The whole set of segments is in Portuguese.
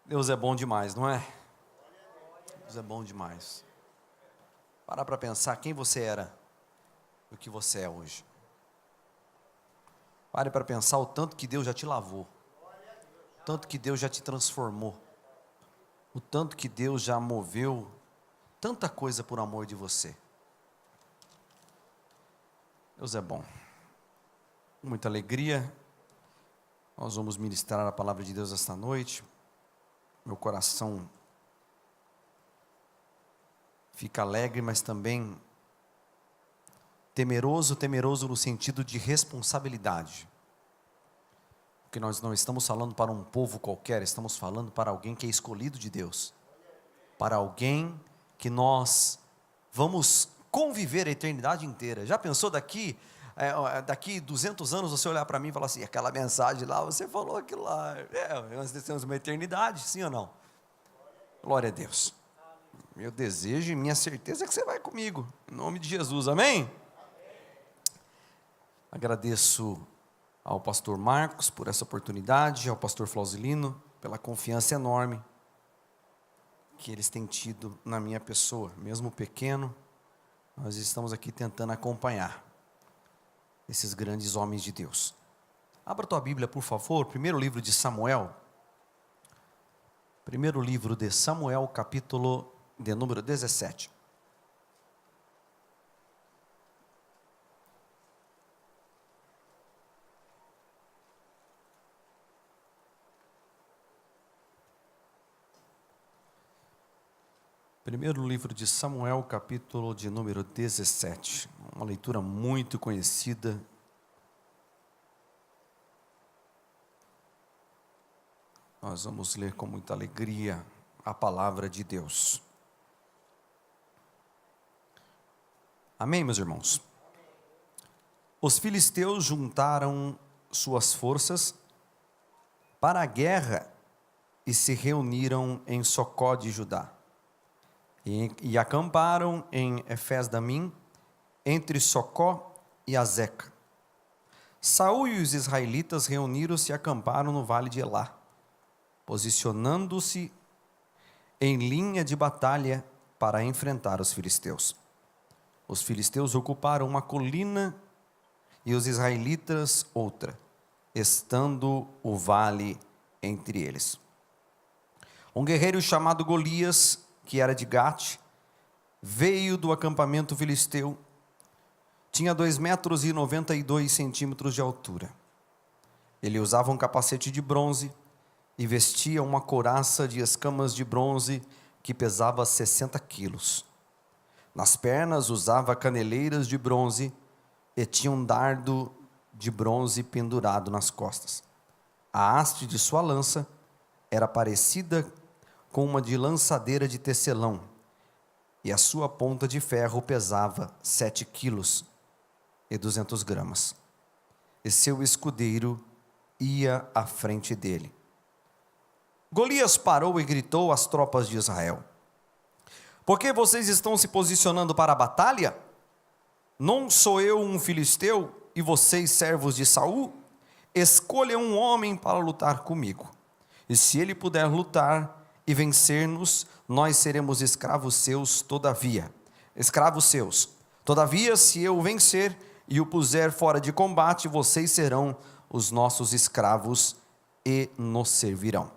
Deus é bom demais, não é? Deus é bom demais. Parar para pensar quem você era e o que você é hoje. Pare para pensar o tanto que Deus já te lavou, o tanto que Deus já te transformou, o tanto que Deus já moveu tanta coisa por amor de você. Deus é bom. Com muita alegria, nós vamos ministrar a palavra de Deus esta noite. Meu coração fica alegre, mas também temeroso no sentido de responsabilidade. Porque nós não estamos falando para um povo qualquer, estamos falando para alguém que é escolhido de Deus. Para alguém que nós vamos conviver a eternidade inteira. Já pensou daqui 200 anos você olhar para mim e falar assim, aquela mensagem lá, você falou aquilo lá. Nós temos uma eternidade, sim ou não? Glória a Deus. Meu desejo e minha certeza é que você vai comigo, em nome de Jesus, amém? Agradeço ao pastor Marcos por essa oportunidade, ao pastor Flausilino pela confiança enorme que eles têm tido na minha pessoa. Mesmo pequeno, nós estamos aqui tentando acompanhar esses grandes homens de Deus. Abra tua Bíblia, por favor, primeiro livro de Samuel. Primeiro livro de Samuel, capítulo de número 17. Primeiro livro de Samuel, capítulo de número 17. Uma leitura muito conhecida. Nós vamos ler com muita alegria a palavra de Deus. Amém, meus irmãos? Os filisteus juntaram suas forças para a guerra e se reuniram em Socó de Judá. E acamparam em Efes-damim, entre Socó e Azeca. Saul e os israelitas reuniram-se e acamparam no vale de Elá, posicionando-se em linha de batalha para enfrentar os filisteus. Os filisteus ocuparam uma colina e os israelitas outra, estando o vale entre eles. Um guerreiro chamado Golias, que era de Gate, veio do acampamento filisteu, tinha 2,92 metros de altura. Ele usava um capacete de bronze e vestia uma couraça de escamas de bronze que pesava 60 quilos. Nas pernas usava caneleiras de bronze e tinha um dardo de bronze pendurado nas costas. A haste de sua lança era parecida com uma de lançadeira de tecelão, e a sua ponta de ferro pesava 7 quilos e 200 gramas. E seu escudeiro ia à frente dele. Golias parou e gritou às tropas de Israel: por que vocês estão se posicionando para a batalha? Não sou eu um filisteu e vocês servos de Saul? Escolha um homem para lutar comigo, e se ele puder lutar e vencer-nos, nós seremos escravos seus todavia. Todavia, se eu vencer e o puser fora de combate, vocês serão os nossos escravos e nos servirão.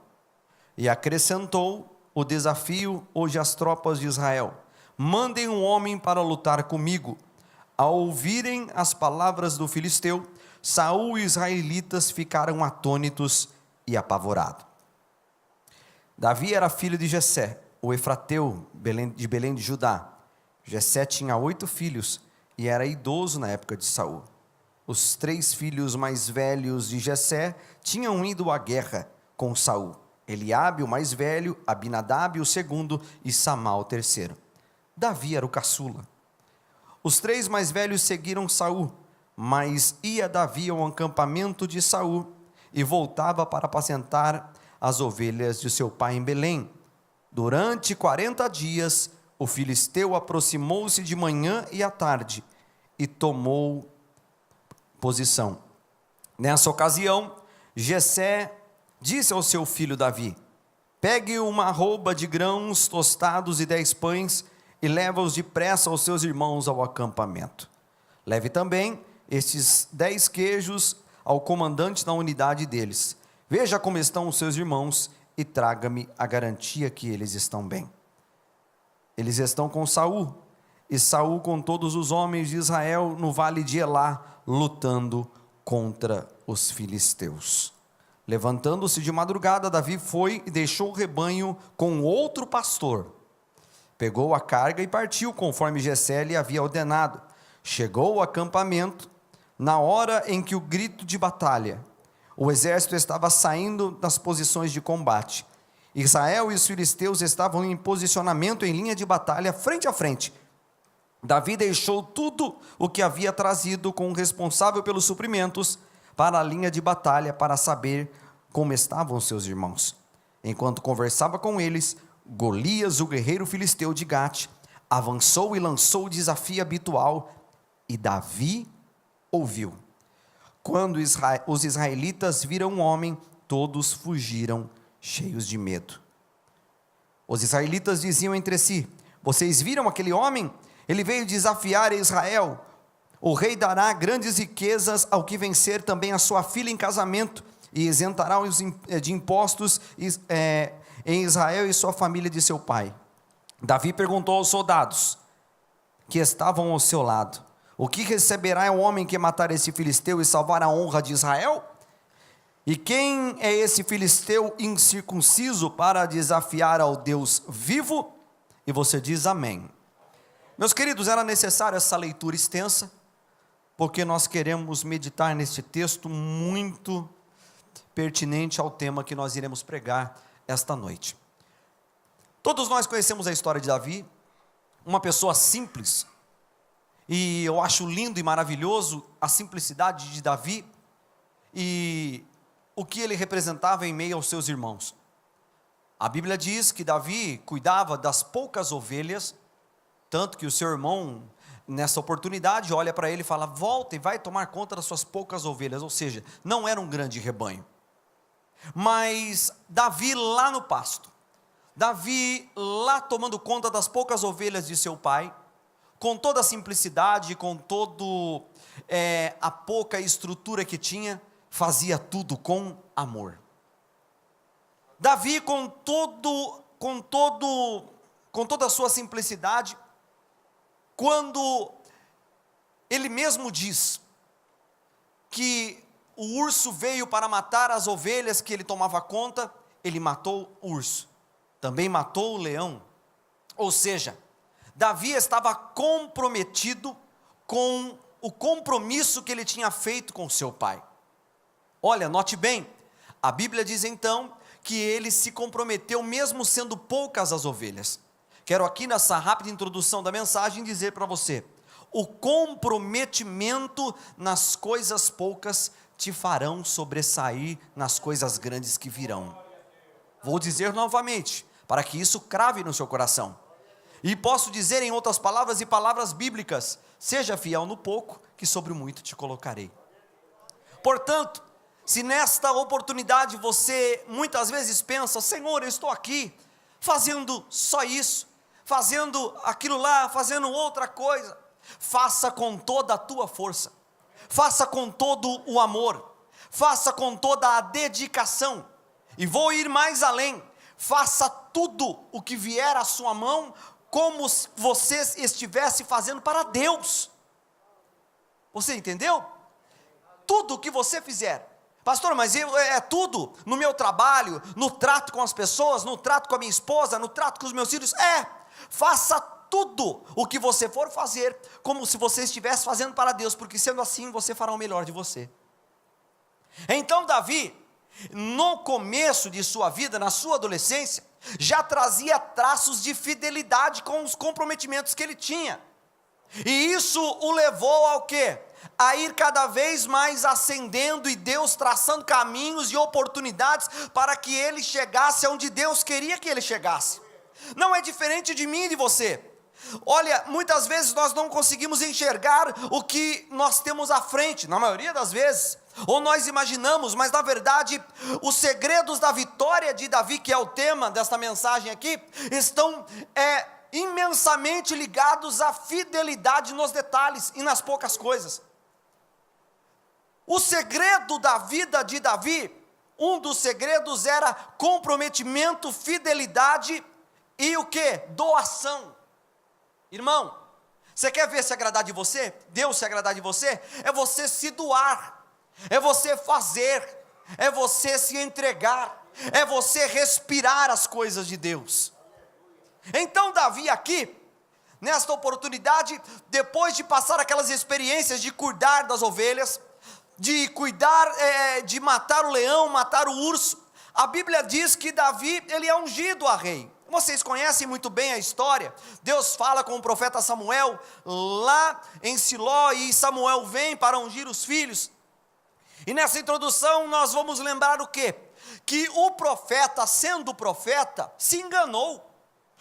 E acrescentou o desafio hoje às tropas de Israel: mandem um homem para lutar comigo. Ao ouvirem as palavras do filisteu, Saul e os israelitas ficaram atônitos e apavorados. Davi era filho de Jessé, o efrateu de Belém de Judá. Jessé tinha 8 filhos e era idoso na época de Saul. Os 3 filhos mais velhos de Jessé tinham ido à guerra com Saul: Eliabe, o mais velho, Abinadab, o segundo, e Samá, o terceiro. Davi era o caçula. Os 3 mais velhos seguiram Saul, mas ia Davi ao acampamento de Saul e voltava para apacentar as ovelhas de seu pai em Belém. Durante 40 dias, o filisteu aproximou-se de manhã e à tarde e tomou posição. Nessa ocasião, Jessé disse ao seu filho Davi: Pegue uma arroba de grãos tostados e 10 pães, e leva-os depressa aos seus irmãos ao acampamento. Leve também estes 10 queijos ao comandante da unidade deles. Veja como estão os seus irmãos e traga-me a garantia que eles estão bem. Eles estão com Saul, e Saul com todos os homens de Israel no vale de Elá, lutando contra os filisteus. Levantando-se de madrugada, Davi foi e deixou o rebanho com outro pastor. Pegou a carga e partiu, conforme Jessé lhe havia ordenado. Chegou ao acampamento, na hora em que o grito de batalha. O exército estava saindo das posições de combate. Israel e os filisteus estavam em posicionamento em linha de batalha, frente a frente. Davi deixou tudo o que havia trazido com o responsável pelos suprimentos para a linha de batalha, para saber como estavam seus irmãos. Enquanto conversava com eles, Golias, o guerreiro filisteu de Gate, avançou e lançou o desafio habitual, e Davi ouviu. Quando os israelitas viram um homem, todos fugiram, cheios de medo. Os israelitas diziam entre si: vocês viram aquele homem? Ele veio desafiar Israel. O rei dará grandes riquezas ao que vencer também a sua filha em casamento, e isentará de impostos em Israel e sua família de seu pai. Davi perguntou aos soldados que estavam ao seu lado: o que receberá o homem que matar esse filisteu e salvar a honra de Israel? E quem é esse filisteu incircunciso para desafiar ao Deus vivo? E você diz amém. Meus queridos, era necessária essa leitura extensa, porque nós queremos meditar neste texto muito pertinente ao tema que nós iremos pregar esta noite. Todos nós conhecemos a história de Davi, uma pessoa simples, e eu acho lindo e maravilhoso a simplicidade de Davi, e o que ele representava em meio aos seus irmãos. A Bíblia diz que Davi cuidava das poucas ovelhas, tanto que o seu irmão, nessa oportunidade, olha para ele e fala: volta e vai tomar conta das suas poucas ovelhas. Ou seja, não era um grande rebanho. Mas Davi lá no pasto, Davi lá tomando conta das poucas ovelhas de seu pai, com toda a simplicidade, com todo a pouca estrutura que tinha, fazia tudo com amor. Davi com toda a sua simplicidade, quando ele mesmo diz que o urso veio para matar as ovelhas que ele tomava conta, ele matou o urso, também matou o leão. Ou seja, Davi estava comprometido com o compromisso que ele tinha feito com seu pai. Olha, note bem, a Bíblia diz então que ele se comprometeu mesmo sendo poucas as ovelhas. Quero aqui nessa rápida introdução da mensagem dizer para você: o comprometimento nas coisas poucas te farão sobressair nas coisas grandes que virão. Vou dizer novamente, para que isso crave no seu coração. E posso dizer em outras palavras e palavras bíblicas: seja fiel no pouco, que sobre o muito te colocarei. Portanto, se nesta oportunidade você muitas vezes pensa: Senhor, eu estou aqui fazendo só isso, fazendo aquilo lá, fazendo outra coisa, faça com toda a tua força, faça com todo o amor, faça com toda a dedicação, e vou ir mais além: faça tudo o que vier à sua mão, como se você estivesse fazendo para Deus. Você entendeu? Tudo o que você fizer. Pastor, mas é tudo no meu trabalho, no trato com as pessoas, no trato com a minha esposa, no trato com os meus filhos. Faça tudo o que você for fazer, como se você estivesse fazendo para Deus, porque sendo assim, você fará o melhor de você. Então Davi, no começo de sua vida, na sua adolescência, já trazia traços de fidelidade com os comprometimentos que ele tinha. E isso o levou ao quê? A ir cada vez mais ascendendo, e Deus traçando caminhos e oportunidades para que ele chegasse aonde Deus queria que ele chegasse. Não é diferente de mim e de você. Olha, muitas vezes nós não conseguimos enxergar o que nós temos à frente, na maioria das vezes, ou nós imaginamos, mas na verdade, os segredos da vitória de Davi, que é o tema desta mensagem aqui, estão imensamente ligados à fidelidade nos detalhes e nas poucas coisas. O segredo da vida de Davi, um dos segredos era comprometimento, fidelidade e o que? Doação. Irmão, você quer ver se agradar de você? Deus se agradar de você? É você se doar, é você fazer, é você se entregar, é você respirar as coisas de Deus. Então Davi aqui, nesta oportunidade, depois de passar aquelas experiências de cuidar das ovelhas, de cuidar, de matar o leão, matar o urso, a Bíblia diz que Davi, ele é ungido a rei. Vocês conhecem muito bem a história. Deus fala com o profeta Samuel, lá em Siló, e Samuel vem para ungir os filhos. E nessa introdução nós vamos lembrar o quê? Que o profeta, sendo profeta, se enganou.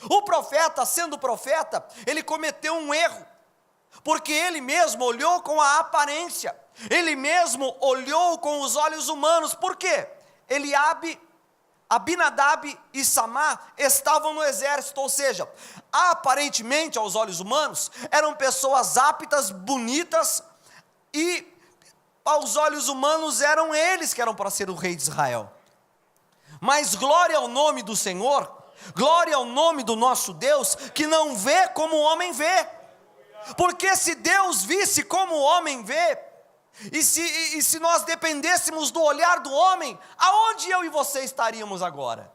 O profeta, sendo profeta, ele cometeu um erro, porque ele mesmo olhou com a aparência, ele mesmo olhou com os olhos humanos. Por quê? Eliabe, Abinadab e Samar estavam no exército, ou seja, aparentemente aos olhos humanos, eram pessoas aptas, bonitas, e aos olhos humanos eram eles que eram para ser o rei de Israel. Mas glória ao nome do Senhor, glória ao nome do nosso Deus, que não vê como o homem vê, porque se Deus visse como o homem vê, e se nós dependêssemos do olhar do homem, aonde eu e você estaríamos agora?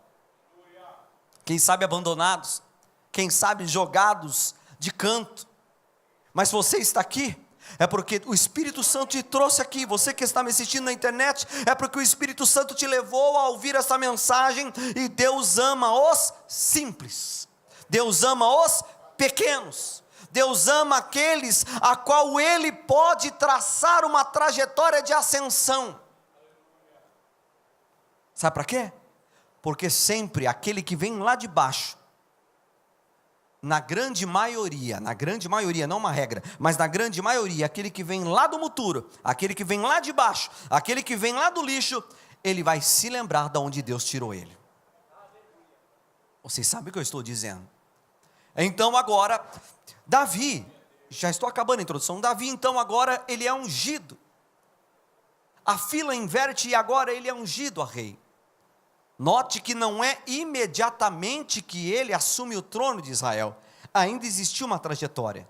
Quem sabe abandonados, quem sabe jogados de canto. Mas você está aqui, é porque o Espírito Santo te trouxe aqui. Você que está me assistindo na internet, é porque o Espírito Santo te levou a ouvir essa mensagem. E Deus ama os simples, Deus ama os pequenos, Deus ama aqueles a qual Ele pode traçar uma trajetória de ascensão. Sabe para quê? Porque sempre aquele que vem lá de baixo, na grande maioria, não uma regra, mas na grande maioria, aquele que vem lá do muturo, aquele que vem lá de baixo, aquele que vem lá do lixo, ele vai se lembrar de onde Deus tirou ele. Vocês sabem o que eu estou dizendo? Então agora, Davi, já estou acabando a introdução, Davi então agora ele é ungido, a fila inverte e agora ele é ungido a rei. Note que não é imediatamente que ele assume o trono de Israel, ainda existiu uma trajetória.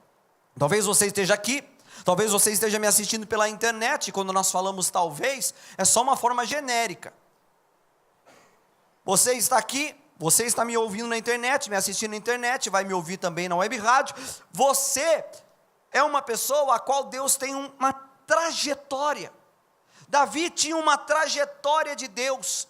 Talvez você esteja aqui, talvez você esteja me assistindo pela internet, quando nós falamos talvez, é só uma forma genérica. Você está aqui, você está me ouvindo na internet, me assistindo na internet, vai me ouvir também na web rádio. Você é uma pessoa a qual Deus tem uma trajetória. Davi tinha uma trajetória de Deus,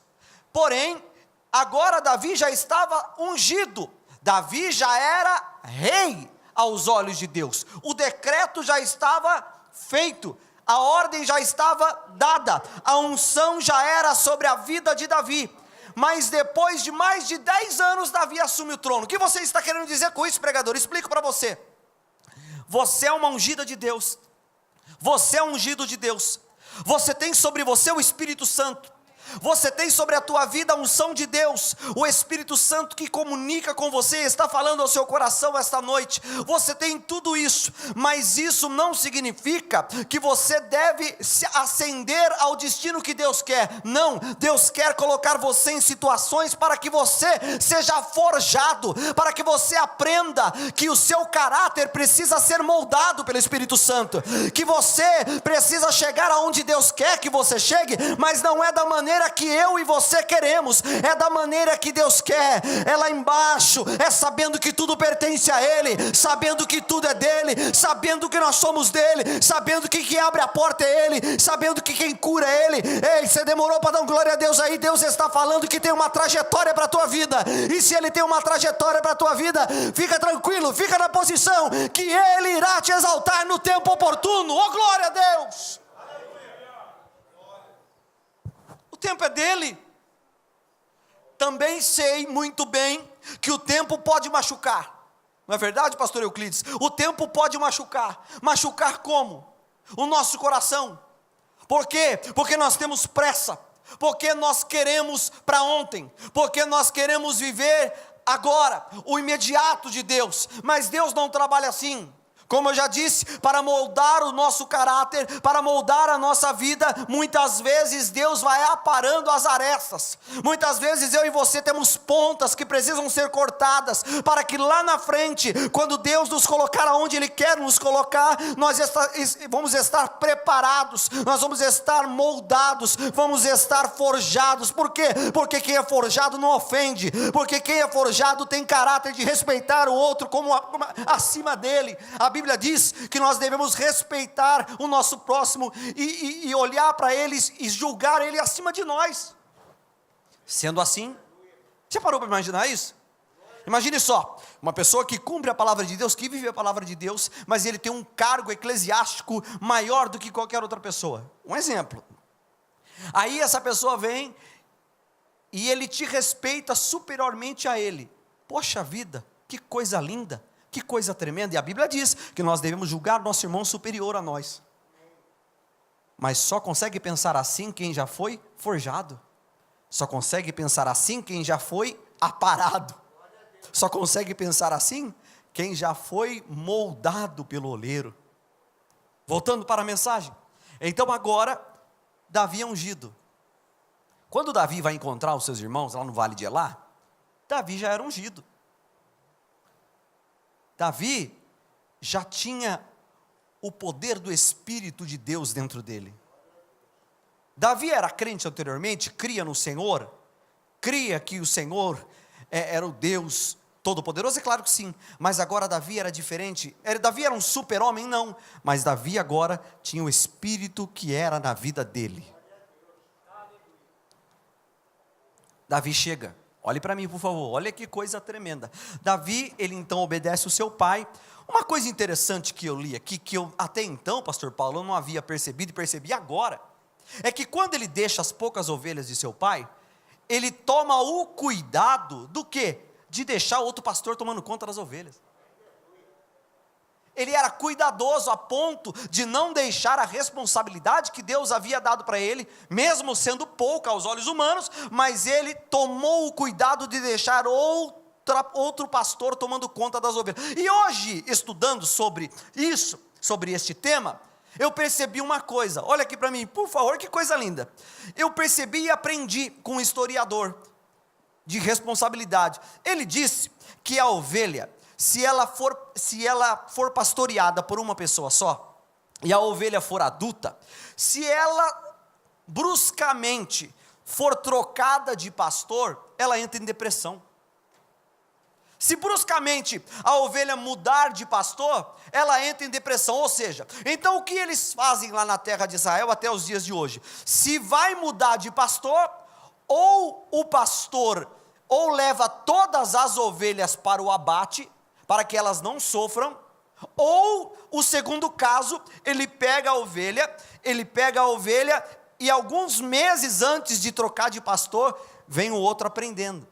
porém, agora Davi já estava ungido, Davi já era rei aos olhos de Deus, o decreto já estava feito, a ordem já estava dada, a unção já era sobre a vida de Davi. Mas depois de mais de 10 anos, Davi assume o trono. O que você está querendo dizer com isso, pregador? Explico para você. Você é uma ungida de Deus, você é ungido de Deus, você tem sobre você o Espírito Santo, você tem sobre a tua vida a unção de Deus, o Espírito Santo que comunica com você, está falando ao seu coração esta noite. Você tem tudo isso, mas isso não significa que você deve se ascender ao destino que Deus quer. Não, Deus quer colocar você em situações para que você seja forjado, para que você aprenda que o seu caráter precisa ser moldado pelo Espírito Santo, que você precisa chegar aonde Deus quer que você chegue, mas não é da maneira que eu e você queremos, é da maneira que Deus quer, é lá embaixo, é sabendo que tudo pertence a Ele, sabendo que tudo é dEle, sabendo que nós somos dEle, sabendo que quem abre a porta é Ele, sabendo que quem cura é Ele. Ei, você demorou para dar glória a Deus aí? Deus está falando que tem uma trajetória para a tua vida, e se Ele tem uma trajetória para a tua vida, fica tranquilo, fica na posição, que Ele irá te exaltar no tempo oportuno. Oh, glória a Deus! O tempo é dele. Também sei muito bem que o tempo pode machucar. Não é verdade, pastor Euclides? O tempo pode machucar. Machucar como? O nosso coração. Por quê? Porque nós temos pressa, porque nós queremos para ontem, porque nós queremos viver agora, o imediato de Deus, mas Deus não trabalha assim. Como eu já disse, para moldar o nosso caráter, para moldar a nossa vida, muitas vezes Deus vai aparando as arestas. Muitas vezes eu e você temos pontas que precisam ser cortadas, para que lá na frente, quando Deus nos colocar aonde Ele quer nos colocar, nós vamos estar preparados, nós vamos estar moldados, vamos estar forjados. Por quê? Porque quem é forjado não ofende, porque quem é forjado tem caráter de respeitar o outro como acima dele. A Bíblia diz que nós devemos respeitar o nosso próximo e olhar para eles e julgar ele acima de nós. Sendo assim, você parou para imaginar isso? Imagine só, uma pessoa que cumpre a palavra de Deus, que vive a palavra de Deus, mas ele tem um cargo eclesiástico maior do que qualquer outra pessoa. Um exemplo. Aí essa pessoa vem e ele te respeita superiormente a ele. Poxa vida, que coisa linda! Que coisa tremenda, e a Bíblia diz que nós devemos julgar nosso irmão superior a nós. Mas só consegue pensar assim quem já foi forjado. Só consegue pensar assim quem já foi aparado. Só consegue pensar assim quem já foi moldado pelo oleiro. Voltando para a mensagem. Então agora, Davi é ungido. Quando Davi vai encontrar os seus irmãos lá no vale de Elá, Davi já era ungido. Davi já tinha o poder do Espírito de Deus dentro dele. Davi era crente anteriormente, cria no Senhor, cria que o Senhor era o Deus Todo-Poderoso, é claro que sim, mas agora Davi era diferente. Davi era um super-homem? Não, mas Davi agora tinha o Espírito que era na vida dele. Davi chega. Olhe para mim, por favor, olha que coisa tremenda. Davi, ele então obedece o seu pai. Uma coisa interessante que eu li aqui, que eu até então, pastor Paulo, eu não havia percebido e percebi agora, é que quando ele deixa as poucas ovelhas de seu pai, ele toma o cuidado do quê? De deixar outro pastor tomando conta das ovelhas. Ele era cuidadoso a ponto de não deixar a responsabilidade que Deus havia dado para ele, mesmo sendo pouca aos olhos humanos, mas ele tomou o cuidado de deixar outro pastor tomando conta das ovelhas. E hoje, estudando sobre isso, sobre este tema, eu percebi uma coisa. Olha aqui para mim, por favor, que coisa linda. Eu percebi e aprendi com um historiador de responsabilidade. Ele disse que a ovelha, se ela for pastoreada por uma pessoa só, e a ovelha for adulta, se ela bruscamente for trocada de pastor, ela entra em depressão. Se bruscamente a ovelha mudar de pastor, ela entra em depressão. Ou seja, então o que eles fazem lá na terra de Israel até os dias de hoje? Se vai mudar de pastor, ou o pastor ou leva todas as ovelhas para o abate, para que elas não sofram, ou o segundo caso, ele pega a ovelha e alguns meses antes de trocar de pastor, vem o outro aprendendo,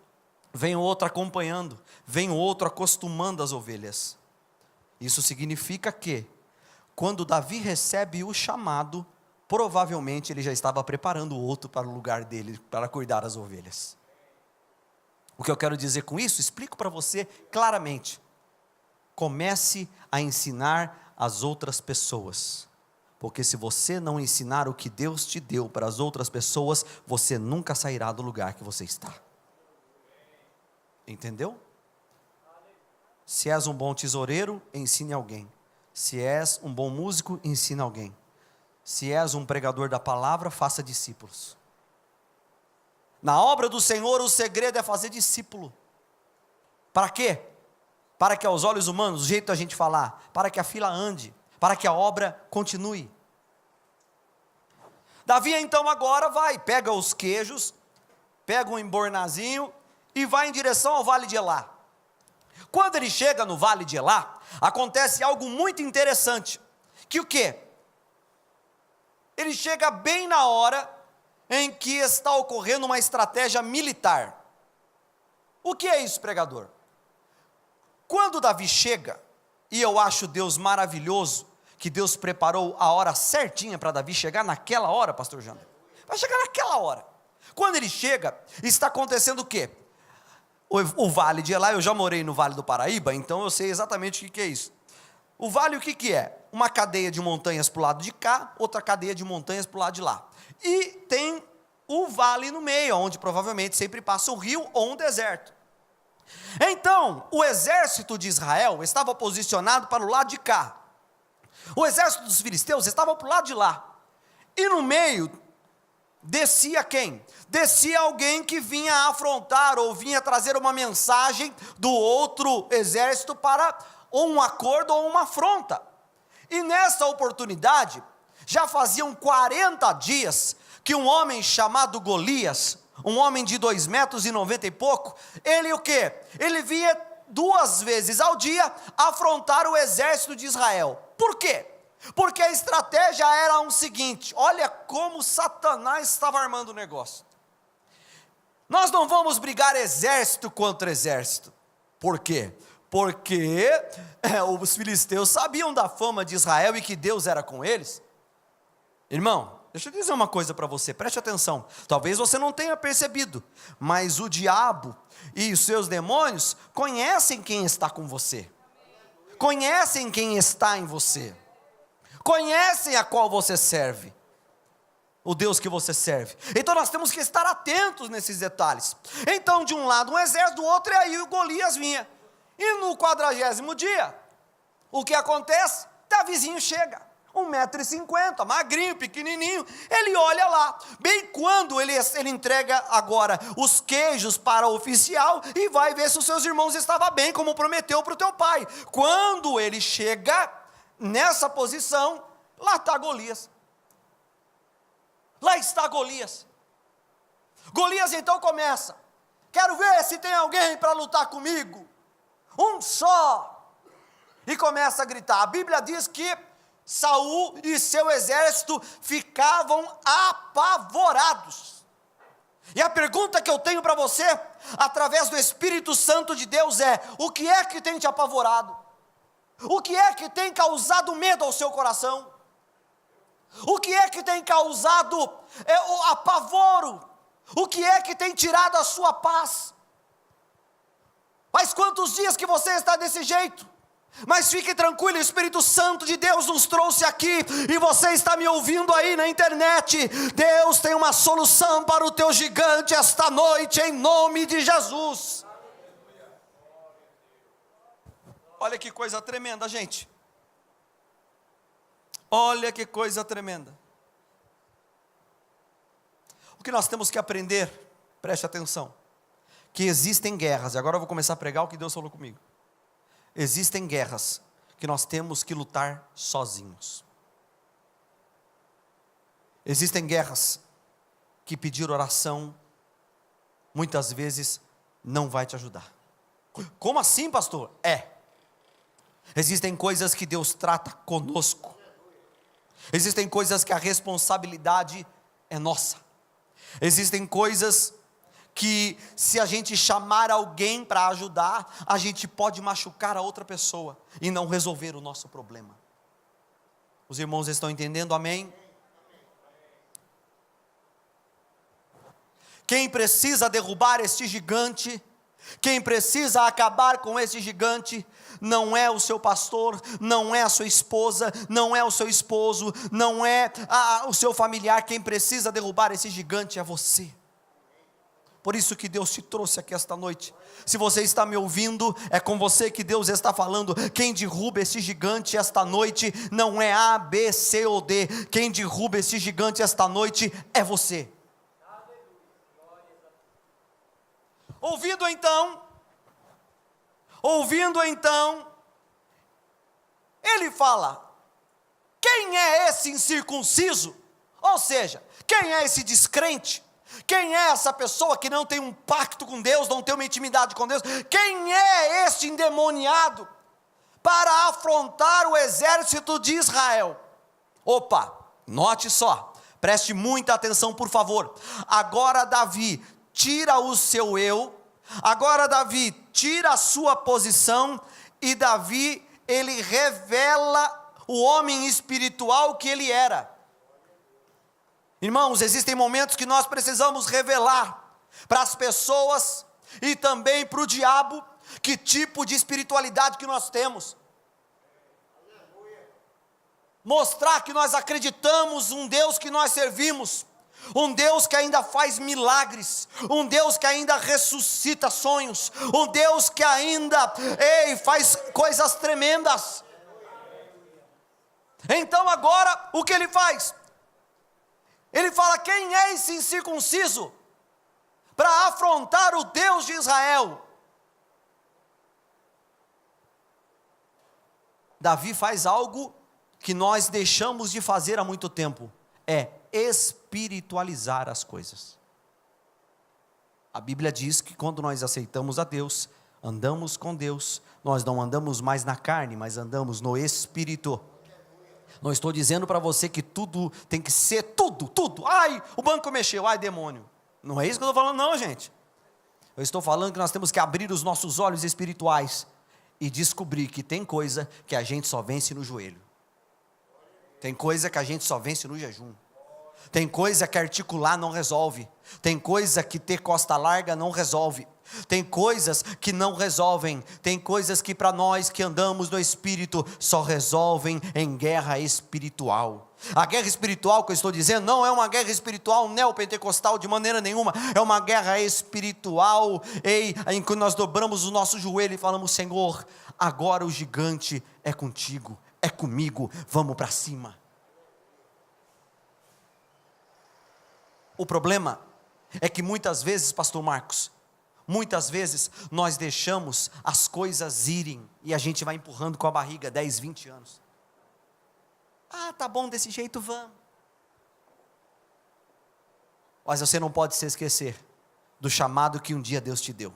vem o outro acompanhando, vem o outro acostumando as ovelhas. Isso significa que, quando Davi recebe o chamado, provavelmente ele já estava preparando o outro para o lugar dele, para cuidar das ovelhas. O que eu quero dizer com isso, explico para você claramente. Comece a ensinar as outras pessoas, porque se você não ensinar o que Deus te deu para as outras pessoas, você nunca sairá do lugar que você está. Entendeu? Se és um bom tesoureiro, ensine alguém. Se és um bom músico, ensine alguém. Se és um pregador da palavra, faça discípulos. Na obra do Senhor, o segredo é fazer discípulo. Para quê? Para que aos olhos humanos, o jeito da gente falar, para que a fila ande, para que a obra continue. Davi então agora vai, pega os queijos, pega um embornazinho e vai em direção ao vale de Elá. Quando ele chega no vale de Elá, acontece algo muito interessante, que o quê? Ele chega bem na hora em que está ocorrendo uma estratégia militar. O que é isso, pregador? Quando Davi chega, e eu acho Deus maravilhoso, que Deus preparou a hora certinha para Davi chegar naquela hora, pastor Jander? Vai chegar naquela hora. Quando ele chega, está acontecendo o quê? O vale de Elá, eu já morei no Vale do Paraíba, então eu sei exatamente o que é isso. O vale, o que é? Uma cadeia de montanhas para o lado de cá, outra cadeia de montanhas para o lado de lá. E tem o vale no meio, onde provavelmente sempre passa um rio ou um deserto. Então, o exército de Israel estava posicionado para o lado de cá. O exército dos filisteus estava para o lado de lá. E no meio, descia quem? Descia alguém que vinha afrontar, ou vinha trazer uma mensagem do outro exército para ou um acordo ou uma afronta. E nessa oportunidade, já faziam 40 dias, que um homem chamado Golias, um homem de 2,90 metros e pouco, ele o quê? Ele vinha 2 vezes ao dia afrontar o exército de Israel. Por quê? Porque a estratégia era o seguinte, olha como Satanás estava armando o negócio. Nós não vamos brigar exército contra exército. Por quê? Porque os filisteus sabiam da fama de Israel e que Deus era com eles. Irmão, deixa eu dizer uma coisa para você, preste atenção. Talvez você não tenha percebido, mas o diabo e os seus demônios conhecem quem está com você. Conhecem quem está em você. Conhecem a qual você serve. O Deus que você serve. Então nós temos que estar atentos nesses detalhes. Então de um lado um exército, do outro, e aí o Golias vinha. E no 40º dia, o que acontece? Davizinho chega, 1,50 m, magrinho, pequenininho, ele olha lá, bem quando ele entrega agora os queijos para o oficial, e vai ver se os seus irmãos estavam bem, como prometeu para o teu pai. Quando ele chega nessa posição, lá está Golias, lá está Golias. Golias então começa, quero ver se tem alguém para lutar comigo, um só, e começa a gritar. A Bíblia diz que Saul e seu exército ficavam apavorados. E a pergunta que eu tenho para você, através do Espírito Santo de Deus é: o que é que tem te apavorado? O que é que tem causado medo ao seu coração? O que é que tem causado o apavoro? O que é que tem tirado a sua paz? Faz quantos dias que você está desse jeito? Mas fique tranquilo, o Espírito Santo de Deus nos trouxe aqui, e você está me ouvindo aí na internet. Deus tem uma solução para o teu gigante esta noite, em nome de Jesus. Olha que coisa tremenda, gente. Olha que coisa tremenda. O que nós temos que aprender, preste atenção, que existem guerras, e agora eu vou começar a pregar o que Deus falou comigo. Existem guerras que nós temos que lutar sozinhos. Existem guerras que pedir oração, muitas vezes, não vai te ajudar. Como assim, pastor? Existem coisas que Deus trata conosco. Existem coisas que a responsabilidade é nossa. Existem coisas que, se a gente chamar alguém para ajudar, a gente pode machucar a outra pessoa e não resolver o nosso problema. Os irmãos estão entendendo? Amém? Quem precisa derrubar este gigante, quem precisa acabar com esse gigante, não é o seu pastor, não é a sua esposa, não é o seu esposo, não é o seu familiar. Quem precisa derrubar esse gigante é você. Por isso que Deus te trouxe aqui esta noite. Se você está me ouvindo, é com você que Deus está falando. Quem derruba esse gigante esta noite não é A, B, C ou D. Quem derruba esse gigante esta noite é você. Ouvindo então, ele fala: quem é esse incircunciso? Ou seja, quem é esse descrente? Quem é essa pessoa que não tem um pacto com Deus, não tem uma intimidade com Deus? Quem é este endemoniado para afrontar o exército de Israel? Opa, note só, preste muita atenção por favor. Agora Davi tira o seu eu, agora Davi tira a sua posição, e Davi, ele revela o homem espiritual que ele era. Irmãos, existem momentos que nós precisamos revelar para as pessoas e também para o diabo que tipo de espiritualidade que nós temos. Mostrar que nós acreditamos um Deus que nós servimos, um Deus que ainda faz milagres, um Deus que ainda ressuscita sonhos, um Deus que ainda faz coisas tremendas. Então agora, o que ele faz? Ele fala: quem é esse incircunciso para afrontar o Deus de Israel? Davi faz algo que nós deixamos de fazer há muito tempo, é espiritualizar as coisas. A Bíblia diz que quando nós aceitamos a Deus, andamos com Deus, nós não andamos mais na carne, mas andamos no Espírito. Não estou dizendo para você que tudo tem que ser, tudo, ai, o banco mexeu, ai demônio, não é isso que eu estou falando não, gente. Eu estou falando que nós temos que abrir os nossos olhos espirituais e descobrir que tem coisa que a gente só vence no joelho, tem coisa que a gente só vence no jejum, tem coisa que articular não resolve, tem coisa que ter costa larga não resolve, tem coisas que não resolvem, tem coisas que para nós que andamos no Espírito só resolvem em guerra espiritual. A guerra espiritual que eu estou dizendo não é uma guerra espiritual neopentecostal de maneira nenhuma, é uma guerra espiritual em que nós dobramos o nosso joelho e falamos: Senhor, agora o gigante é contigo, é comigo, vamos para cima. O problema é que muitas vezes, pastor Marcos, muitas vezes nós deixamos as coisas irem e a gente vai empurrando com a barriga 10, 20 anos. Ah, tá bom desse jeito, vamos. Mas você não pode se esquecer do chamado que um dia Deus te deu.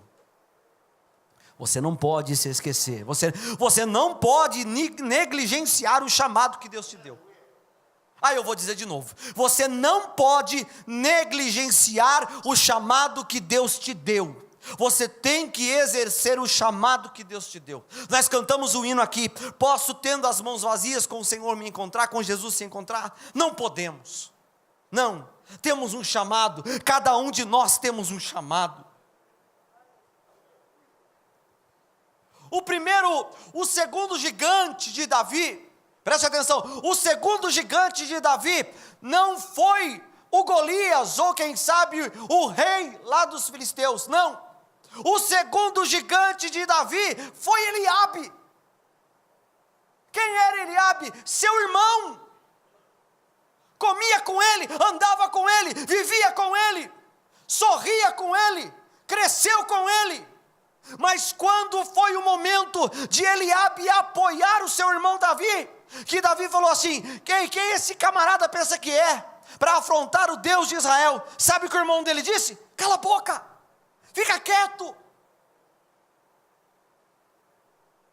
Você não pode se esquecer, você não pode negligenciar o chamado que Deus te deu. Eu vou dizer de novo, você não pode negligenciar o chamado que Deus te deu. Você tem que exercer o chamado que Deus te deu. Nós cantamos o hino aqui: posso, tendo as mãos vazias, com o Senhor me encontrar, com Jesus se encontrar? Não podemos, não, temos um chamado, cada um de nós temos um chamado. O segundo gigante de Davi, preste atenção, o segundo gigante de Davi não foi o Golias, ou quem sabe o rei lá dos filisteus, não. O segundo gigante de Davi foi Eliabe. Quem era Eliabe? Seu irmão. Comia com ele, andava com ele, vivia com ele, sorria com ele, cresceu com ele. Mas quando foi o momento de Eliabe apoiar o seu irmão Davi, que Davi falou assim: quem esse camarada pensa que é, para afrontar o Deus de Israel? Sabe o que o irmão dele disse? Cala a boca, fica quieto.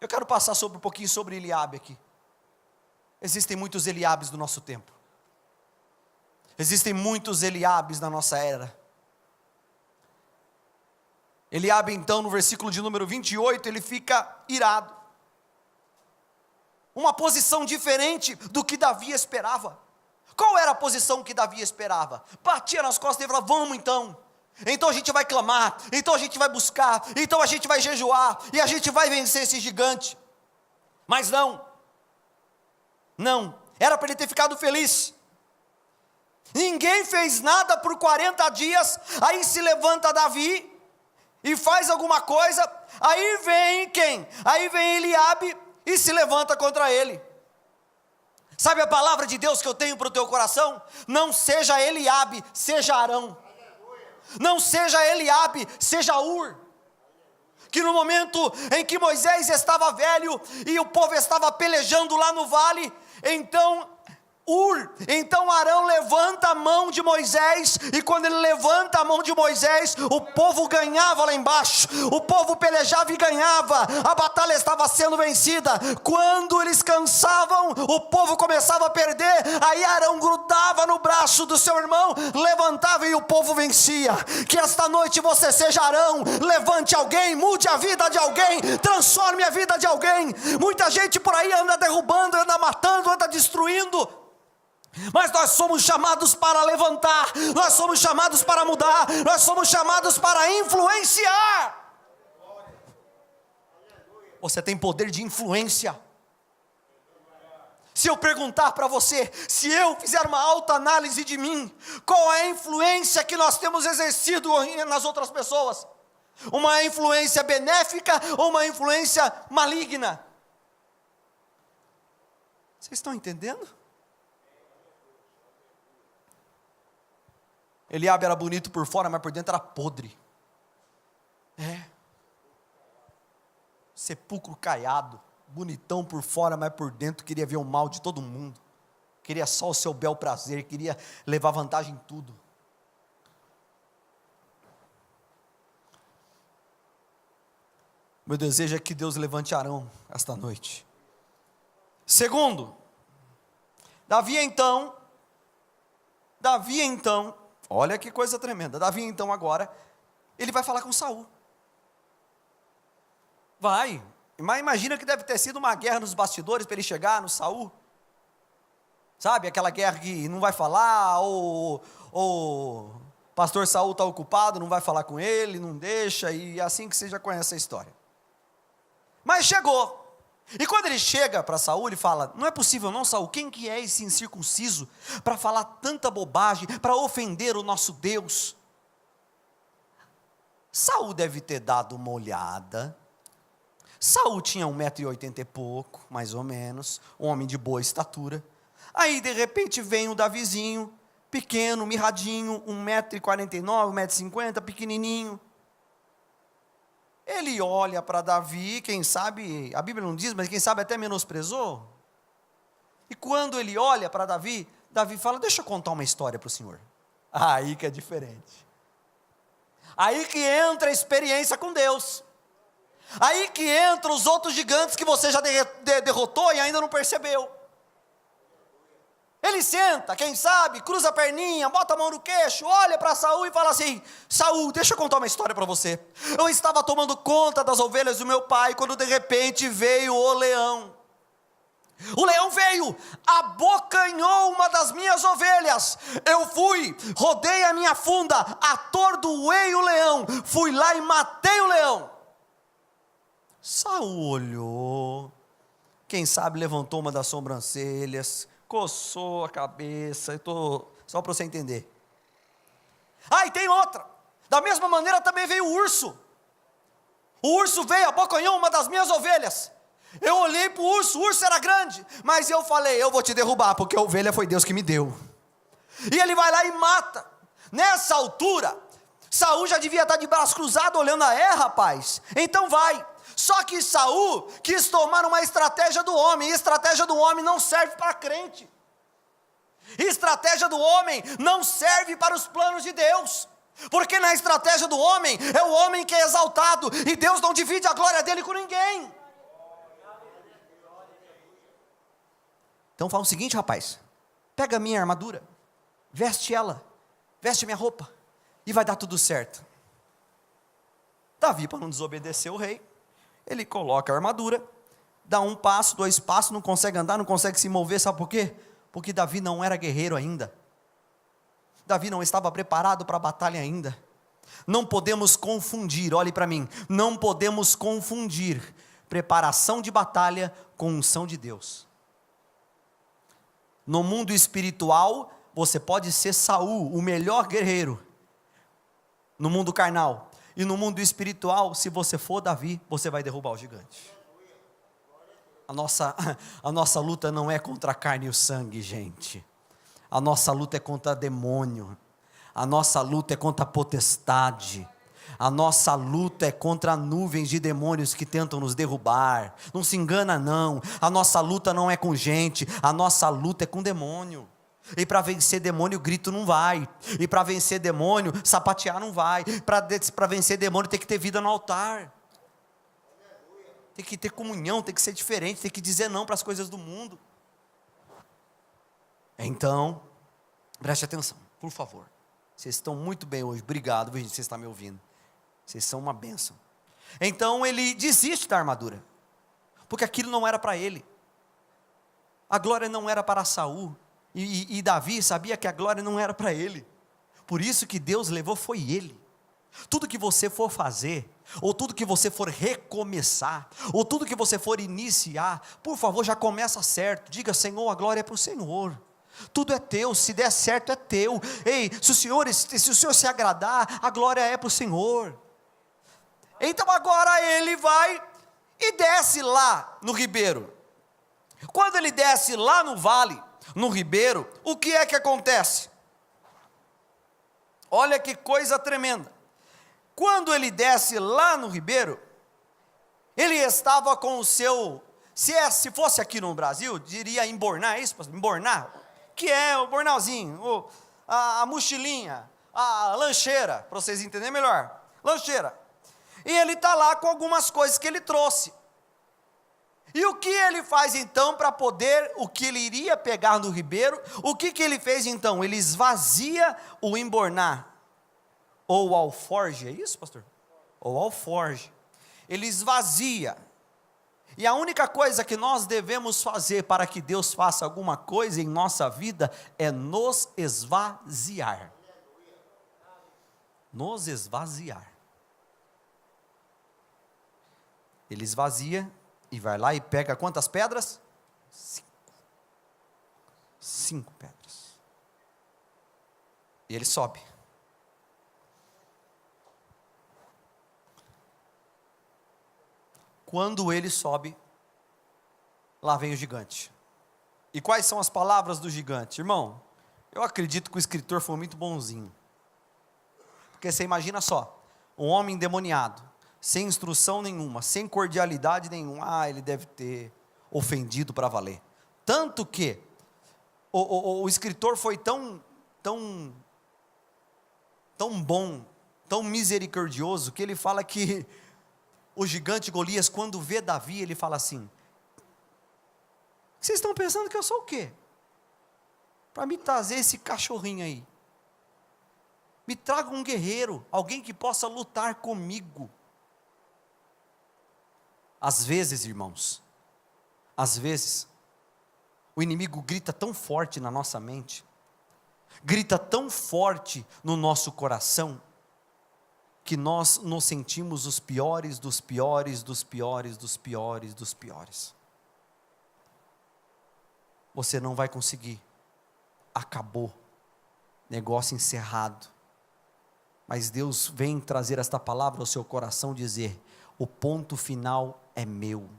Eu quero passar um pouquinho sobre Eliabe aqui. Existem muitos Eliabes do nosso tempo, existem muitos Eliabes na nossa era. Eliabe então, no versículo de número 28, ele fica irado. Uma posição diferente do que Davi esperava. Qual era a posição que Davi esperava? Batia nas costas e falava: vamos então. Então a gente vai clamar, então a gente vai buscar, então a gente vai jejuar, e a gente vai vencer esse gigante. Mas não, era para ele ter ficado feliz. Ninguém fez nada por 40 dias, aí se levanta Davi e faz alguma coisa, aí vem quem? Aí vem Eliabe e se levanta contra ele. Sabe a palavra de Deus que eu tenho para o teu coração? Não seja Eliabe, seja Arão. Não seja Eliabe, seja Ur. Que no momento em que Moisés estava velho e o povo estava pelejando lá no vale, então Então Arão levanta a mão de Moisés, e quando ele levanta a mão de Moisés, o povo ganhava lá embaixo, o povo pelejava e ganhava, a batalha estava sendo vencida. Quando eles cansavam, o povo começava a perder, aí Arão grudava no braço do seu irmão, levantava e o povo vencia. Que esta noite você seja Arão, levante alguém, mude a vida de alguém, transforme a vida de alguém. Muita gente por aí anda derrubando, anda matando, anda destruindo, mas nós somos chamados para levantar, nós somos chamados para mudar, nós somos chamados para influenciar. Você tem poder de influência. Se eu perguntar para você, se eu fizer uma autoanálise de mim, qual é a influência que nós temos exercido nas outras pessoas? Uma influência benéfica ou uma influência maligna? Vocês estão entendendo? Eliabe era bonito por fora, mas por dentro era podre. Sepulcro caiado, bonitão por fora, mas por dentro queria ver o mal de todo mundo. Queria só o seu bel prazer, queria levar vantagem em tudo. Meu desejo é que Deus levante Arão esta noite. Segundo, Davi então, olha que coisa tremenda. Davi então agora, ele vai falar com Saul. Vai, mas imagina que deve ter sido uma guerra nos bastidores para ele chegar no Saul. Sabe, aquela guerra que não vai falar, ou pastor Saul está ocupado, não vai falar com ele, não deixa, e assim que você já conhece a história. Mas chegou. E quando ele chega para Saul, ele fala: não é possível não, Saul, quem que é esse incircunciso para falar tanta bobagem, para ofender o nosso Deus? Saul deve ter dado uma olhada. Saul tinha 1,80 m e pouco, mais ou menos, um homem de boa estatura. Aí de repente vem o Davizinho, pequeno, mirradinho, 1,49 m, 1,50 m, pequenininho. Ele olha para Davi, quem sabe, a Bíblia não diz, mas quem sabe até menosprezou. E quando ele olha para Davi, Davi fala: deixa eu contar uma história para o senhor. Aí que é diferente. Aí que entra a experiência com Deus. Aí que entra os outros gigantes que você já derrotou e ainda não percebeu. Ele senta, quem sabe, cruza a perninha, bota a mão no queixo, olha para Saul e fala assim: Saul, deixa eu contar uma história para você. Eu estava tomando conta das ovelhas do meu pai, quando de repente veio o leão. O leão veio, abocanhou uma das minhas ovelhas. Eu fui, rodei a minha funda, atordoei o leão, fui lá e matei o leão. Saul olhou, quem sabe levantou uma das sobrancelhas, coçou a cabeça, só para você entender. E tem outra, da mesma maneira também veio o urso. O urso veio, abocanhou uma das minhas ovelhas. Eu olhei para o urso era grande, mas eu falei: eu vou te derrubar, porque a ovelha foi Deus que me deu. E ele vai lá e mata. Nessa altura, Saul já devia estar de braço cruzado olhando rapaz, então vai. Só que Saul quis tomar uma estratégia do homem, e estratégia do homem não serve para crente. Estratégia do homem não serve para os planos de Deus, porque na estratégia do homem, é o homem que é exaltado, e Deus não divide a glória dele com ninguém. Então fala o seguinte, rapaz: pega a minha armadura, veste ela, veste a minha roupa, e vai dar tudo certo. Davi, para não desobedecer o rei, ele coloca a armadura, dá 1 passo, 2 passos, não consegue andar, não consegue se mover, sabe por quê? Porque Davi não era guerreiro ainda. Davi não estava preparado para a batalha ainda. Não podemos confundir, olhe para mim, não podemos confundir preparação de batalha com unção de Deus. No mundo espiritual, você pode ser Saul, o melhor guerreiro, no mundo carnal. E no mundo espiritual, se você for Davi, você vai derrubar o gigante. A nossa luta não é contra a carne e o sangue, gente. A nossa luta é contra demônio. A nossa luta é contra a potestade. A nossa luta é contra nuvens de demônios que tentam nos derrubar. Não se engana não, a nossa luta não é com gente, a nossa luta é com demônio. E para vencer demônio, grito não vai. E para vencer demônio, sapatear não vai. Para vencer demônio, tem que ter vida no altar. Tem que ter comunhão, tem que ser diferente, tem que dizer não para as coisas do mundo. Então, preste atenção, por favor. Vocês estão muito bem hoje, obrigado, gente, vocês estão me ouvindo. Vocês são uma bênção. Então ele desiste da armadura, porque aquilo não era para ele. A glória não era para Saul. E Davi sabia que a glória não era para ele. Por isso que Deus levou foi ele. Tudo que você for fazer, ou tudo que você for recomeçar, ou tudo que você for iniciar, por favor, já começa certo. Diga: Senhor, a glória é para o Senhor. Tudo é teu, se der certo é teu. Ei, se o Senhor se agradar, a glória é para o Senhor. Então agora ele vai e desce lá no ribeiro. Quando ele desce lá no vale, no ribeiro, o que é que acontece? Olha que coisa tremenda. Quando ele desce lá no ribeiro, ele estava com o seu, se fosse aqui no Brasil, diria embornar, é isso? Embornar, que é o bornalzinho, a mochilinha, a lancheira, para vocês entenderem melhor, lancheira. E ele está lá com algumas coisas que ele trouxe. E o que ele faz então para poder, o que ele iria pegar no ribeiro, o que ele fez então? Ele esvazia o embornar, ou o alforge, é isso, pastor? Ou alforge. Ele esvazia. E a única coisa que nós devemos fazer para que Deus faça alguma coisa em nossa vida é nos esvaziar. Nos esvaziar. Ele esvazia e vai lá e pega quantas pedras? 5 pedras. E ele sobe. Quando ele sobe, lá vem o gigante. E quais são as palavras do gigante? Irmão, eu acredito que o escritor foi muito bonzinho. Porque você imagina só, um homem endemoniado, sem instrução nenhuma, sem cordialidade nenhuma, ele deve ter ofendido para valer. Tanto que o escritor foi tão bom, tão misericordioso, que ele fala que o gigante Golias, quando vê Davi, ele fala assim: vocês estão pensando que eu sou o quê? Para me trazer esse cachorrinho aí. Me traga um guerreiro, alguém que possa lutar comigo. Às vezes, irmãos, às vezes, o inimigo grita tão forte na nossa mente, grita tão forte no nosso coração, que nós nos sentimos os piores dos piores, dos piores, dos piores, dos piores. Você não vai conseguir. Acabou. Negócio encerrado. Mas Deus vem trazer esta palavra ao seu coração, dizer: o ponto final é meu.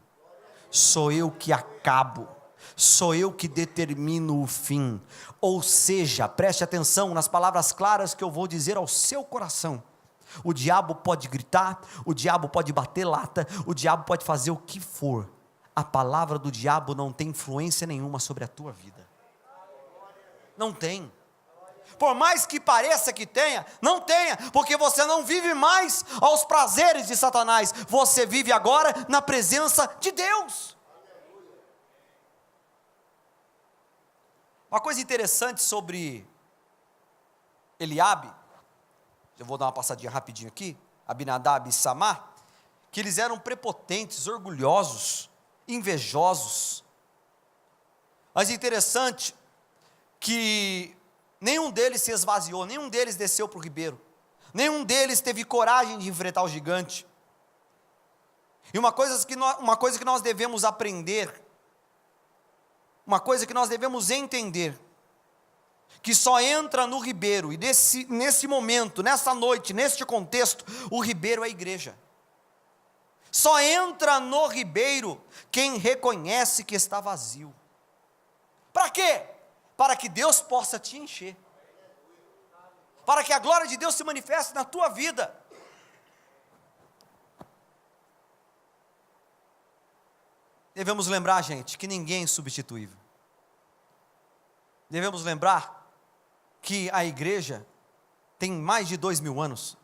Sou eu que acabo. Sou eu que determino o fim. Ou seja, preste atenção nas palavras claras que eu vou dizer ao seu coração. O diabo pode gritar, o diabo pode bater lata, o diabo pode fazer o que for. A palavra do diabo não tem influência nenhuma sobre a tua vida. Não tem. Por mais que pareça que tenha, não tenha, porque você não vive mais aos prazeres de Satanás, você vive agora na presença de Deus. Uma coisa interessante sobre Eliabe, eu vou dar uma passadinha rapidinho aqui, Abinadab e Samar, que eles eram prepotentes, orgulhosos, invejosos. Mas interessante que nenhum deles se esvaziou, nenhum deles desceu para o ribeiro, nenhum deles teve coragem de enfrentar o gigante. E uma coisa que nós devemos aprender, uma coisa que nós devemos entender, que só entra no ribeiro, e nesse momento, nessa noite, neste contexto, o ribeiro é a igreja. Só entra no ribeiro quem reconhece que está vazio. Para quê? Para que Deus possa te encher. Para que a glória de Deus se manifeste na tua vida. Devemos lembrar, gente, que ninguém é substituível. Devemos lembrar que a igreja tem mais de 2000 anos.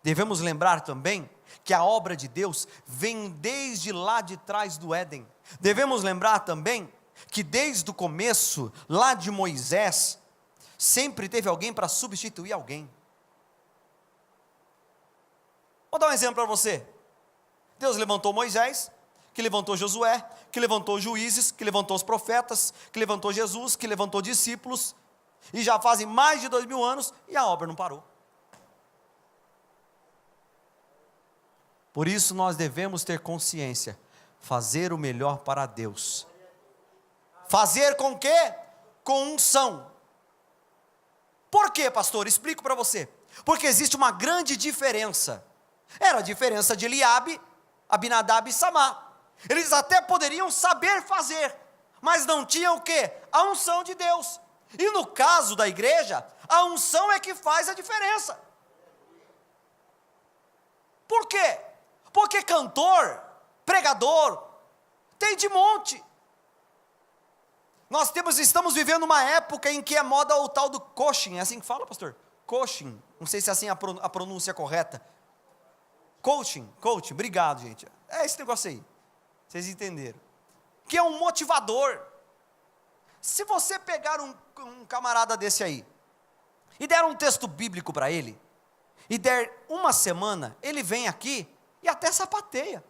Devemos lembrar também que a obra de Deus vem desde lá de trás do Éden. Devemos lembrar também que desde o começo, lá de Moisés, sempre teve alguém para substituir alguém. Vou dar um exemplo para você. Deus levantou Moisés, que levantou Josué, que levantou juízes, que levantou os profetas, que levantou Jesus, que levantou discípulos, e já fazem mais de 2000 anos, e a obra não parou. Por isso nós devemos ter consciência, fazer o melhor para Deus. Fazer com quê? Com unção. Por quê, pastor? Explico para você. Porque existe uma grande diferença. Era a diferença de Eliabe, Abinadab e Samá. Eles até poderiam saber fazer, mas não tinham o quê? A unção de Deus. E no caso da igreja, a unção é que faz a diferença. Por quê? Porque cantor, pregador, tem de monte. Estamos vivendo uma época em que é moda o tal do coaching. É assim que fala, pastor? Coaching. Não sei se é assim a pronúncia correta. Coaching, obrigado, gente. É esse negócio aí. Vocês entenderam? Que é um motivador. Se você pegar um camarada desse aí, e der um texto bíblico para ele, e der uma semana, ele vem aqui e até sapateia.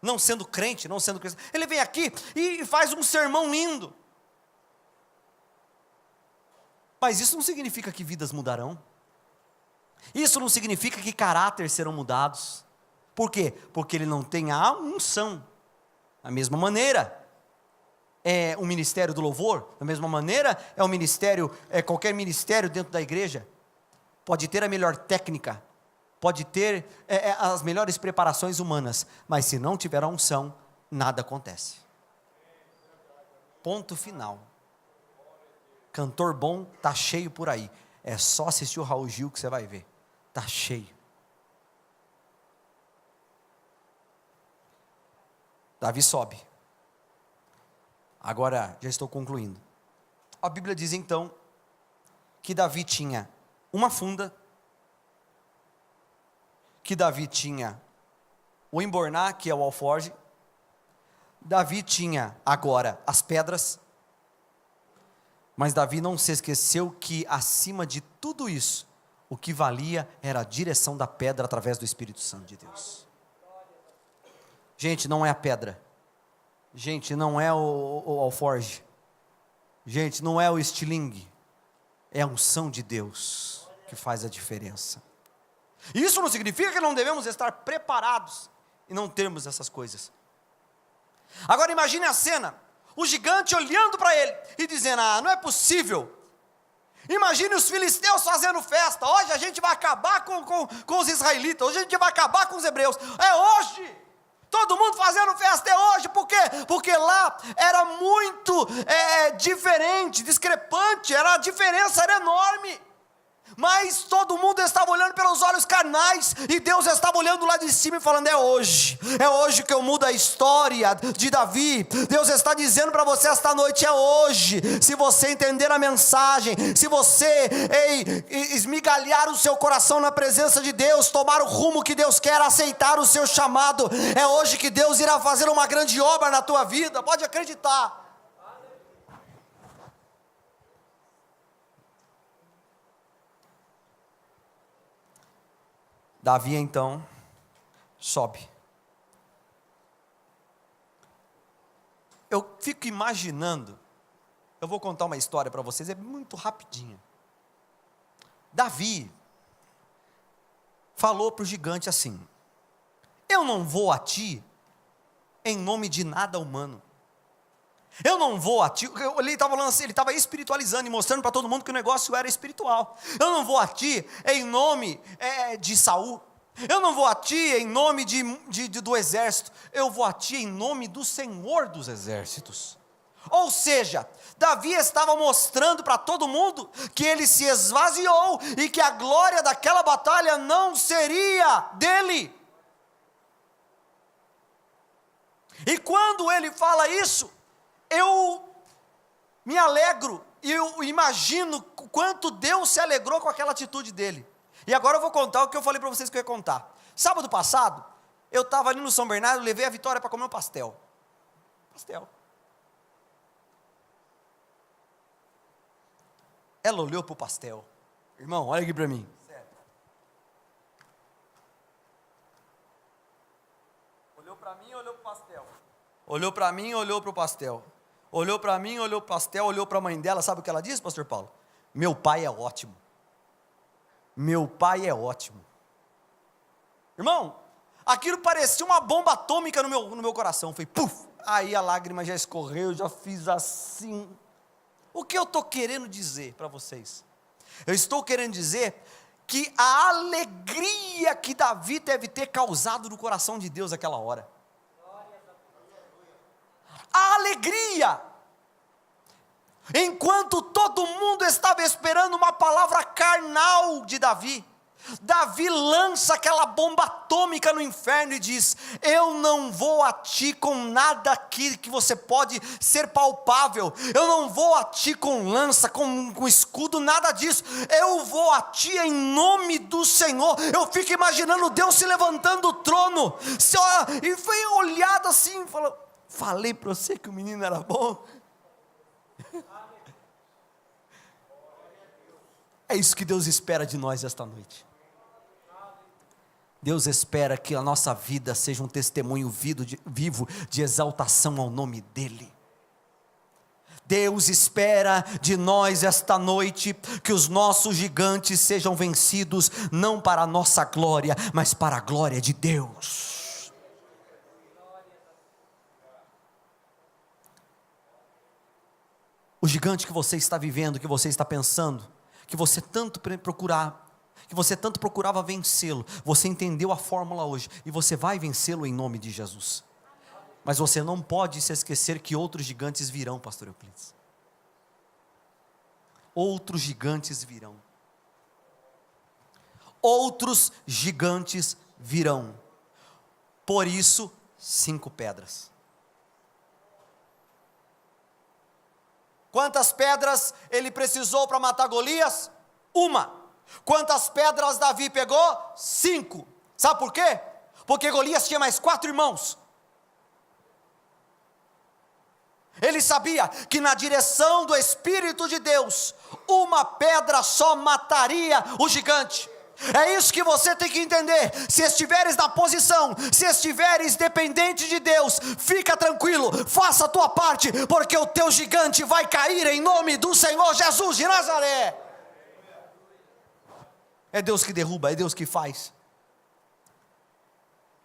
Não sendo crente, não sendo cristão. Ele vem aqui e faz um sermão lindo. Mas isso não significa que vidas mudarão. Isso não significa que caráter serão mudados. Por quê? Porque ele não tem a unção. Da mesma maneira, é o ministério do louvor. Da mesma maneira, é o ministério, qualquer ministério dentro da igreja. Pode ter a melhor técnica, pode ter as melhores preparações humanas, mas se não tiver a unção, nada acontece. Ponto final. Cantor bom está cheio por aí. É só assistir o Raul Gil que você vai ver. Está cheio. Davi sobe. Agora, já estou concluindo. A Bíblia diz então, que Davi tinha uma funda, que Davi tinha o emborná, que é o alforje. Davi tinha agora as pedras, mas Davi não se esqueceu que acima de tudo isso, o que valia era a direção da pedra através do Espírito Santo de Deus. Gente, não é a pedra. Gente, não é o alforje. Gente, não é o estilingue. É a unção de Deus que faz a diferença. Isso não significa que não devemos estar preparados e não termos essas coisas. Agora imagine a cena, o gigante olhando para ele e dizendo, não é possível. Imagine os filisteus fazendo festa, hoje a gente vai acabar com os israelitas, hoje a gente vai acabar com os hebreus, é hoje, todo mundo fazendo festa, é hoje, por quê? Porque lá era muito diferente, discrepante, a diferença era enorme. Mas todo mundo estava olhando pelos olhos carnais, e Deus estava olhando lá de cima e falando, é hoje que eu mudo a história de Davi. Deus está dizendo para você esta noite, é hoje, se você entender a mensagem, se você esmigalhar o seu coração na presença de Deus, tomar o rumo que Deus quer, aceitar o seu chamado, é hoje que Deus irá fazer uma grande obra na tua vida, pode acreditar. Davi então sobe. Eu fico imaginando, eu vou contar uma história para vocês, é muito rapidinha. Davi falou para o gigante assim, eu não vou a ti em nome de nada humano. Eu não vou a ti, ele estava falando assim, ele estava espiritualizando e mostrando para todo mundo que o negócio era espiritual. Eu não vou a ti em nome de Saul. Eu não vou a ti em nome do exército. Eu vou a ti em nome do Senhor dos exércitos. Ou seja, Davi estava mostrando para todo mundo que ele se esvaziou e que a glória daquela batalha não seria dele. E quando ele fala isso, eu me alegro, e eu imagino o quanto Deus se alegrou com aquela atitude dele. E agora eu vou contar o que eu falei para vocês que eu ia contar. Sábado passado, eu estava ali no São Bernardo, levei a Vitória para comer um pastel. Ela olhou para o pastel. Irmão, olha aqui para mim. Sério. Olhou para mim, olhou para o pastel. Olhou para mim, olhou para o pastel. Olhou para mim, olhou para o pastel, olhou para a mãe dela. Sabe o que ela disse, pastor Paulo? Meu pai é ótimo. Meu pai é ótimo. Irmão, aquilo parecia uma bomba atômica no meu coração. Foi puf! Aí a lágrima já escorreu, já fiz assim. O que eu estou querendo dizer para vocês? Eu estou querendo dizer que a alegria que Davi deve ter causado no coração de Deus naquela hora. A alegria! Enquanto todo mundo estava esperando uma palavra carnal de Davi, Davi lança aquela bomba atômica no inferno e diz: eu não vou a ti com nada aqui que você pode ser palpável, eu não vou a ti com lança, com escudo, nada disso, eu vou a ti em nome do Senhor. Eu fico imaginando Deus se levantando do trono, e foi olhado assim, falou: falei para você que o menino era bom. É isso que Deus espera de nós esta noite. Deus espera que a nossa vida seja um testemunho vivo de exaltação ao nome dEle. Deus espera de nós esta noite que os nossos gigantes sejam vencidos, não para a nossa glória, mas para a glória de Deus. O gigante que você está vivendo, que você está pensando, que você tanto procurava vencê-lo, você entendeu a fórmula hoje, e você vai vencê-lo em nome de Jesus. Mas você não pode se esquecer que outros gigantes virão, pastor Euclides. Outros gigantes virão. Outros gigantes virão. Por isso, 5 pedras. Quantas pedras ele precisou para matar Golias? 1. Quantas pedras Davi pegou? 5. Sabe por quê? Porque Golias tinha mais 4 irmãos. Ele sabia que na direção do Espírito de Deus, 1 pedra só mataria o gigante. É isso que você tem que entender. Se estiveres na posição, se estiveres dependente de Deus, fica tranquilo, faça a tua parte, porque o teu gigante vai cair em nome do Senhor Jesus de Nazaré. É Deus que derruba, é Deus que faz.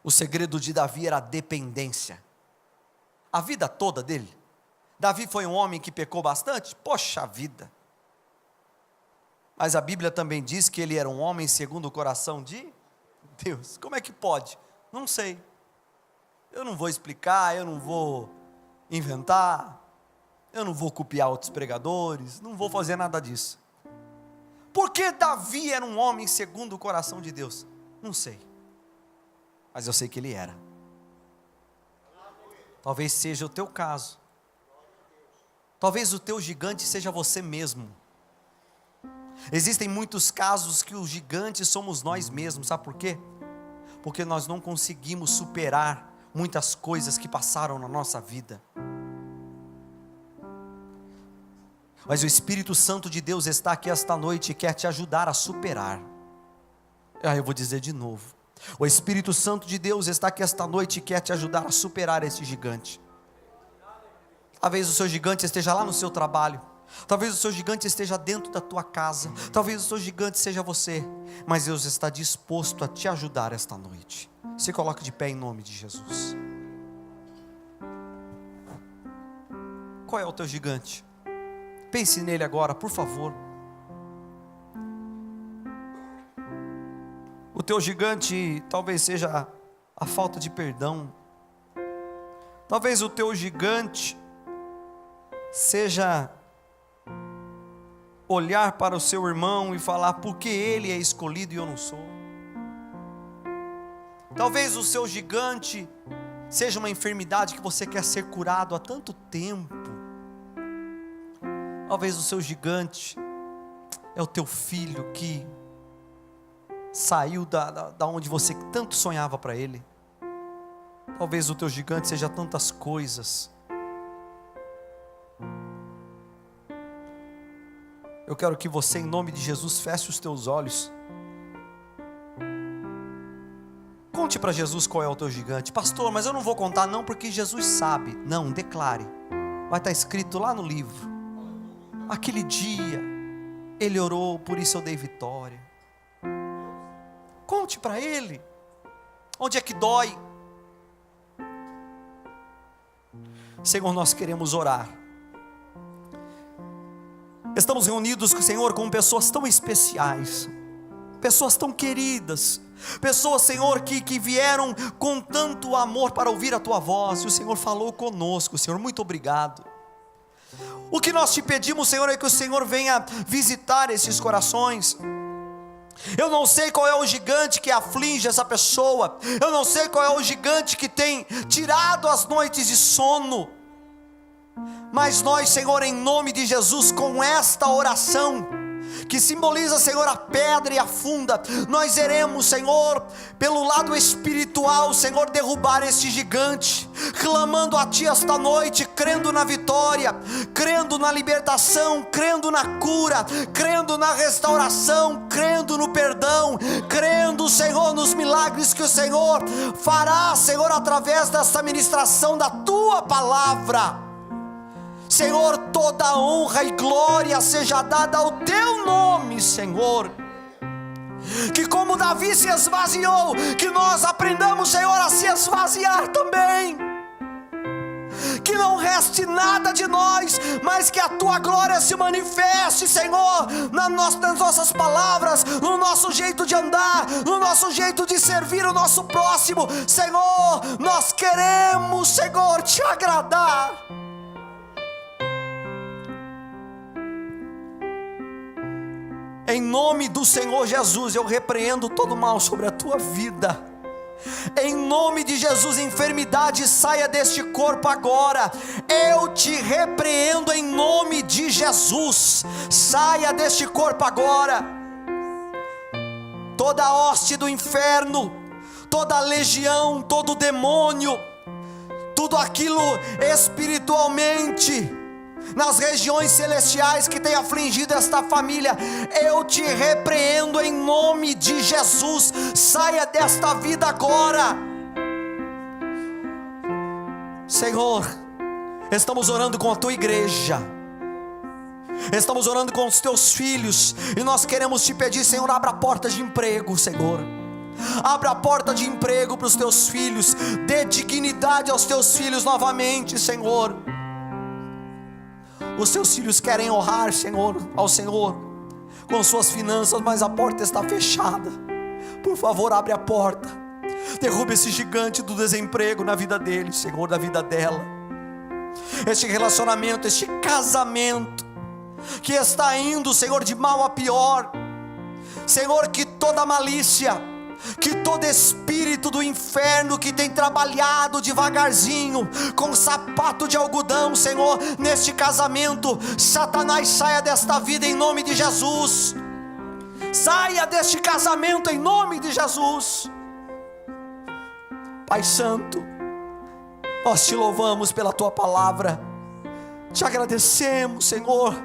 O segredo de Davi era a dependência. A vida toda dele, Davi foi um homem que pecou bastante? Poxa vida! Mas a Bíblia também diz que ele era um homem segundo o coração de Deus. Como é que pode? Não sei. Eu não vou explicar, eu não vou inventar, eu não vou copiar outros pregadores, não vou fazer nada disso. Por que Davi era um homem segundo o coração de Deus? Não sei. Mas eu sei que ele era. Talvez seja o teu caso. Talvez o teu gigante seja você mesmo. Existem muitos casos que o gigante somos nós mesmos, sabe por quê? Porque nós não conseguimos superar muitas coisas que passaram na nossa vida. Mas o Espírito Santo de Deus está aqui esta noite e quer te ajudar a superar. Eu vou dizer de novo. O Espírito Santo de Deus está aqui esta noite e quer te ajudar a superar esse gigante. Talvez o seu gigante esteja lá no seu trabalho. Talvez o seu gigante esteja dentro da tua casa. Talvez o seu gigante seja você. Mas Deus está disposto a te ajudar esta noite. Se coloque de pé em nome de Jesus. Qual é o teu gigante? Pense nele agora, por favor. O teu gigante talvez seja a falta de perdão. Talvez o teu gigante seja olhar para o seu irmão e falar: por que ele é escolhido e eu não sou? Talvez o seu gigante seja uma enfermidade que você quer ser curado há tanto tempo. Talvez o seu gigante é o teu filho que saiu da onde você tanto sonhava para ele. Talvez o teu gigante seja tantas coisas. Eu quero que você, em nome de Jesus, feche os teus olhos. Conte para Jesus qual é o teu gigante. Pastor, mas eu não vou contar não, porque Jesus sabe. Não, declare. Vai estar escrito lá no livro. Aquele dia, ele orou, por isso eu dei vitória. Conte para ele. Onde é que dói? Senhor, nós queremos orar. Estamos reunidos com o Senhor com pessoas tão especiais, pessoas tão queridas, pessoas, Senhor, que vieram com tanto amor para ouvir a Tua voz, e o Senhor falou conosco. Senhor, muito obrigado. O que nós te pedimos, Senhor, é que o Senhor venha visitar esses corações. Eu não sei qual é o gigante que aflige essa pessoa, eu não sei qual é o gigante que tem tirado as noites de sono, mas nós, Senhor, em nome de Jesus, com esta oração, que simboliza, Senhor, a pedra e a funda, nós iremos, Senhor, pelo lado espiritual, Senhor, derrubar esse gigante, clamando a Ti esta noite, crendo na vitória, crendo na libertação, crendo na cura, crendo na restauração, crendo no perdão, crendo, Senhor, nos milagres que o Senhor fará, Senhor, através desta ministração da Tua palavra. Senhor, toda honra e glória seja dada ao Teu nome, Senhor. Que como Davi se esvaziou, que nós aprendamos, Senhor, a se esvaziar também. Que não reste nada de nós, mas que a Tua glória se manifeste, Senhor, nas nossas palavras, no nosso jeito de andar, no nosso jeito de servir o nosso próximo. Senhor, nós queremos, Senhor, Te agradar. Em nome do Senhor Jesus, eu repreendo todo mal sobre a tua vida. Em nome de Jesus, enfermidade, saia deste corpo agora. Eu te repreendo em nome de Jesus. Saia deste corpo agora. Toda hoste do inferno, toda legião, todo demônio, tudo aquilo espiritualmente nas regiões celestiais que tem afligido esta família, eu te repreendo em nome de Jesus. Saia desta vida agora. Senhor, estamos orando com a Tua igreja, estamos orando com os Teus filhos, e nós queremos Te pedir, Senhor, abra portas de emprego, Senhor. Abra a porta de emprego para os Teus filhos, dê dignidade aos Teus filhos novamente, Senhor. Os Teus filhos querem honrar, Senhor, ao Senhor com suas finanças, mas a porta está fechada. Por favor, abre a porta. Derruba esse gigante do desemprego na vida dele, Senhor, da vida dela. Este relacionamento, este casamento que está indo, Senhor, de mal a pior. Senhor, que toda malícia, que todo espírito do inferno que tem trabalhado devagarzinho com sapato de algodão, Senhor, neste casamento, Satanás, saia desta vida em nome de Jesus. Saia deste casamento em nome de Jesus. Pai Santo, nós Te louvamos pela Tua palavra, Te agradecemos, Senhor,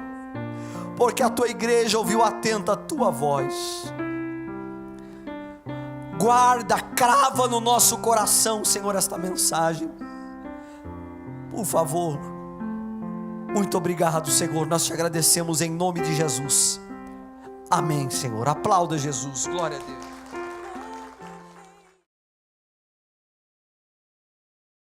porque a Tua igreja ouviu atenta a Tua voz. Guarda, crava no nosso coração, Senhor, esta mensagem, por favor. Muito obrigado, Senhor, nós Te agradecemos em nome de Jesus. Amém, Senhor. Aplauda Jesus, glória a Deus.